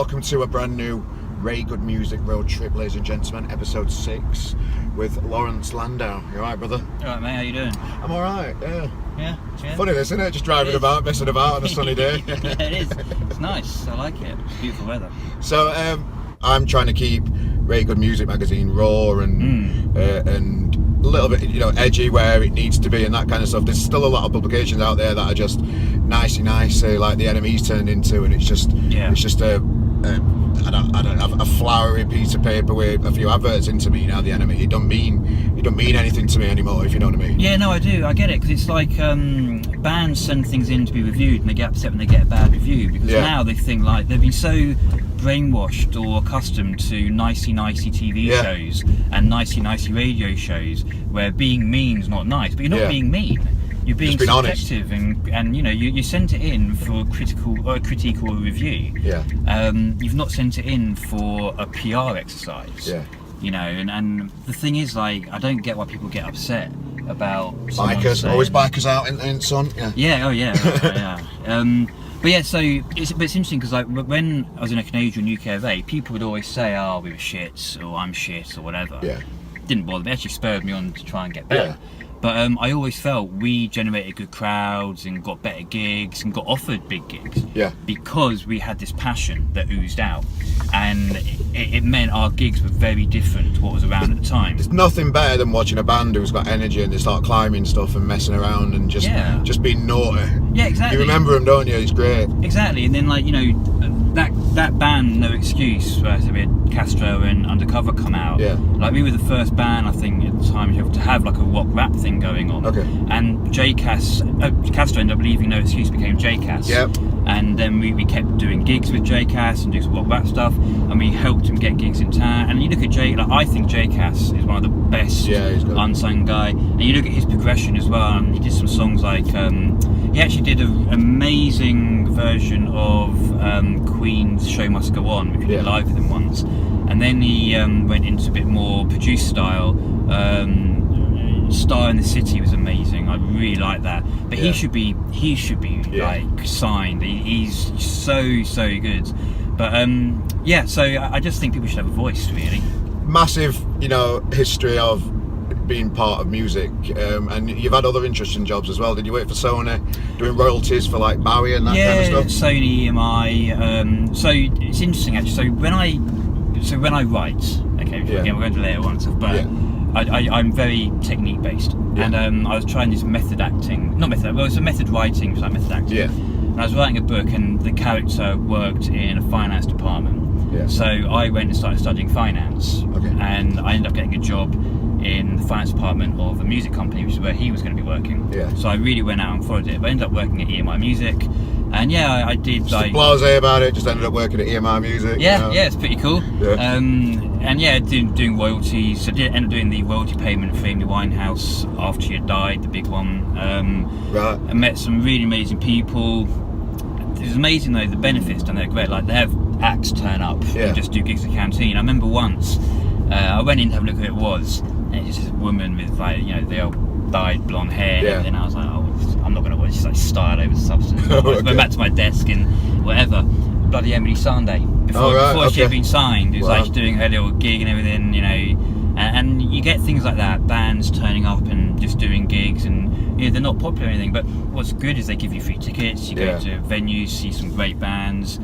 welcome to a brand new Reyt Good Music road trip, ladies and gentlemen, episode 6 with Laurence Landau. You alright, brother? Alright, mate, how you doing? I'm alright, yeah. Yeah? Funny this, isn't it? Just driving about, messing about on a sunny day. Yeah, it is. It's nice, I like it. It's beautiful weather. So, I'm trying to keep Reyt Good Music magazine raw and a little bit, edgy where it needs to be and that kind of stuff. There's still a lot of publications out there that are just nicey nice, like the Enemy's turned into, and it's just a flowery piece of paper with a few adverts into me now. The Enemy, it don't mean anything to me anymore, if you know what I mean. Yeah, no, I do. I get it, because it's like bands send things in to be reviewed, and they get upset when they get a bad review, because now they think like they've been so brainwashed or accustomed to nicey TV shows and nicey radio shows where being mean's not nice, but you're not being mean. You're being subjective, and you sent it in for a critique or a review. Yeah. You've not sent it in for a PR exercise. Yeah. And the thing is, like, I don't get why people get upset about bikers. Saying, always bikers out in sun. Yeah. Yeah. Oh yeah. Yeah. But yeah, so it's interesting because like when I was in a Canadian UK of A, people would always say, "Oh, we were shit," or "I'm shit," or whatever. Yeah. Didn't bother me. It actually spurred me on to try and get better. Yeah. But I always felt we generated good crowds and got better gigs and got offered big gigs. Yeah. Because we had this passion that oozed out, and it meant our gigs were very different to what was around at the time. There's nothing better than watching a band who's got energy and they start climbing stuff and messing around and just being naughty. Yeah, exactly. You remember them, don't you? It's great. Exactly, and then like that band, No Excuse, where we had Castro and Undercover come out. Yeah. Like we were the first band, I think, at the time to have like a rock rap thing going on. Okay. And Castro ended up leaving No Excuse, became JCass. Yep. And then we kept doing gigs with JCass and doing some rock rap stuff, and we helped him get gigs in town. And you look at I think JCass is one of the best unsung guy. And you look at his progression as well, and he did some songs like he actually did an amazing version of Queen's Show Must Go On, which we did live with him once. And then he went into a bit more produced style. Star in the City was amazing. I really like that. But he should be like signed. He's so good. But so I just think people should have a voice, really. Massive, history of being part of music, and you've had other interesting jobs as well. Did you work for Sony doing royalties for like Bowie and that kind of stuff? Sony, EMI. So it's interesting actually. So when I write, again we're going to later on and stuff, but I'm very technique based, and I was trying this method acting, it's a method writing, it's like method acting. Yeah. And I was writing a book, and the character worked in a finance department. Yeah. So I went and started studying finance, and I ended up getting a job in the finance department of a music company, which is where he was going to be working. Yeah. So I really went out and followed it, but I ended up working at EMI Music, and I did just like blasé about it. Just ended up working at EMI Music. Yeah, it's pretty cool. Yeah. Doing royalties. I did end up doing the royalty payment for Amy Winehouse after she had died, the big one. Right. I met some really amazing people. It was amazing though, the benefits down there are great. Like they have acts turn up and just do gigs at the canteen. I remember once I went in to have a look at who it was, and it's just this woman with like the old dyed blonde hair and everything. I was like, I'm not gonna watch this like style over substance. I went back to my desk and whatever. Bloody Emily Sandé before she had been signed. It was like doing her little gig and everything, and you get things like that, bands turning up and just doing gigs, and they're not popular or anything, but what's good is they give you free tickets, you go to venues, see some great bands,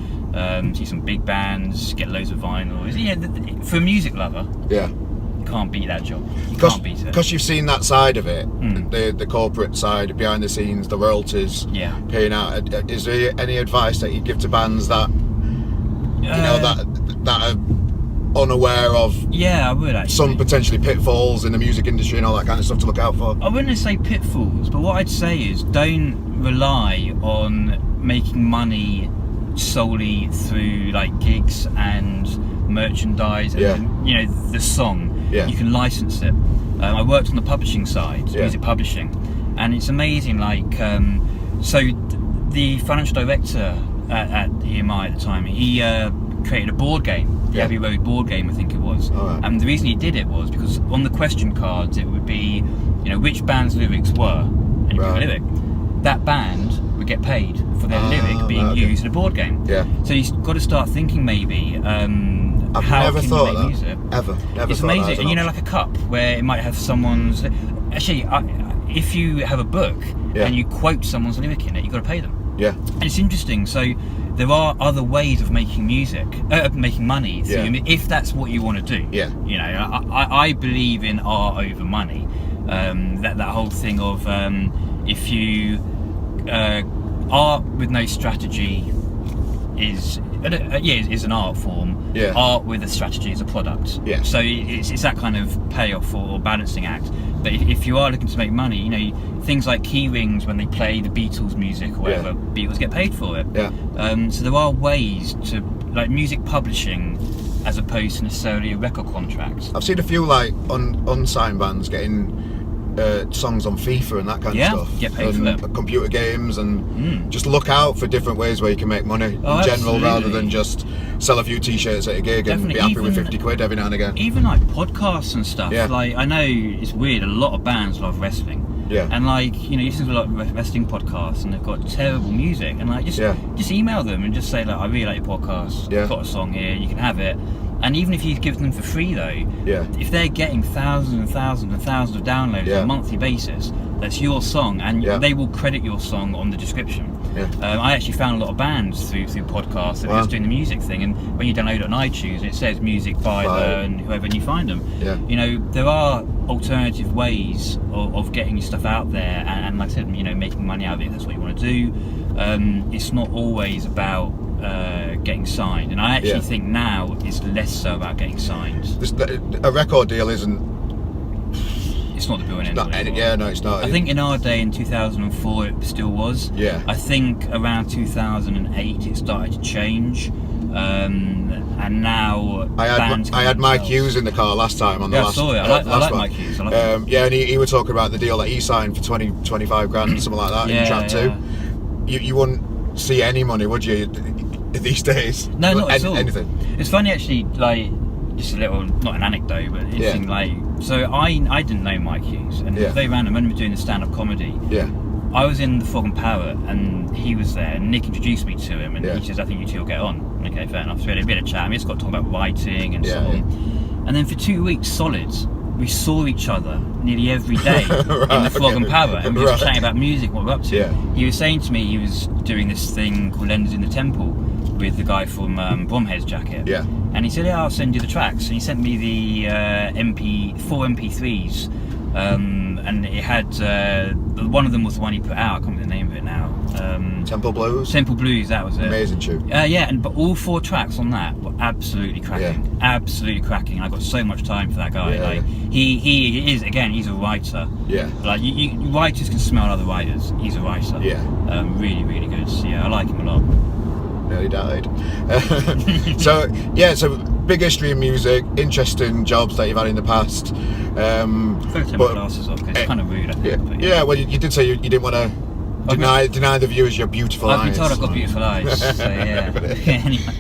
see some big bands, get loads of vinyl. For a music lover, you can't beat that job. You can't beat it. Because you've seen that side of it, the corporate side, behind the scenes, the royalties, paying out. Is there any advice that you give to bands that that are unaware of? Yeah, I would actually. Some potentially pitfalls in the music industry and all that kind of stuff to look out for. I wouldn't say pitfalls, but what I'd say is don't rely on making money solely through like gigs and merchandise and the song. You can license it. I worked on the publishing side, music publishing, and it's amazing. Like, so the financial director at EMI at the time, he created a board game, the Abbey Road board game, I think it was. And the reason he did it was because on the question cards it would be, which band's lyrics were, and you pick a lyric. That band would get paid for their lyric being used in a board game. Yeah. So you've got to start thinking maybe. I've how never can thought you of make that. music? Ever. Never It's thought amazing, that as an and you know, option. like a cup where it might have someone's. Actually, if you have a book and you quote someone's lyric in it, you've got to pay them. Yeah. And it's interesting. So there are other ways of making music, making money. If that's what you want to do. Yeah. You know, I believe in art over money. That whole thing of if you art with no strategy is an art form. Yeah. Art with a strategy is a product. Yeah. So it's that kind of payoff or balancing act. But if you are looking to make money, you know, things like key rings when they play the Beatles music or whatever, Beatles get paid for it. Yeah. So there are ways to, like, music publishing as opposed to necessarily a record contract. I've seen a few like unsigned bands getting songs on FIFA and that kind of stuff. Get paid for and it. computer games, and just look out for different ways where you can make money in general, absolutely. rather than just sell a few t-shirts at a gig and be happy with 50 quid every now and again. Even like podcasts and stuff. Yeah. Like, I know it's weird, a lot of bands love wrestling. Yeah. And like, you know, you listen to a lot of wrestling podcasts and they've got terrible music, and like just email them and just say, like, I really like your podcast. Yeah. I've got a song here, you can have it. And even if you give them for free though, if they're getting thousands and thousands and thousands of downloads on a monthly basis, that's your song, and they will credit your song on the description. I actually found a lot of bands through podcasts that are just doing the music thing, and when you download it on iTunes, it says music by and whoever, and you find them. You know, there are alternative ways of getting your stuff out there, and like I said, you know, making money out of it if that's what you want to do. It's not always about getting signed, and I actually think now it's less so about getting signed. A record deal isn't. It's not the be all and end all. No, it's not. I think in our day, in 2004, it still was. Yeah. I think around 2008, it started to change, and now I had Mike Hughes in the car last time on the last. I saw it. I like Mike Hughes. I like him. Yeah, and he was talking about the deal that he signed for 25 grand, something like that, in track 2. You wouldn't see any money, would you, these days? No, not at all. Anything. It's funny actually, like, just a little, not an anecdote, but interesting. Like, so I didn't know Mike Hughes, and it was very random. When we were doing the stand-up comedy, I was in the Frog and Parrot, and he was there, and Nick introduced me to him, and he says, I think you two will get on. Okay, fair enough. So we had a bit of chat, and we just got to talk about writing and so on. And then for 2 weeks solid, we saw each other nearly every day in the Frog and Parrot, and we were just chatting about music, what we're up to. He was saying to me he was doing this thing called Lenses in the Temple with the guy from Bromhead's Jacket. And he said, I'll send you the tracks. And he sent me the 4 MP3s, and it had one of them was the one he put out. I can't remember the name of it now. Temple Blues. Temple Blues, that was it. Amazing tune. But all 4 tracks on that were absolutely cracking. Absolutely cracking. And I got so much time for that guy. He is, again, he's a writer. Like, writers can smell other writers. He's a writer. Really, really good. So, I like him a lot. Nearly died. So big history in music, interesting jobs that you've had in the past. I've got to take my glasses off because it's kind of rude, I think. Well, you did say you didn't want to deny the viewers your beautiful eyes. I've been told I've got beautiful eyes, so yeah. Anyway.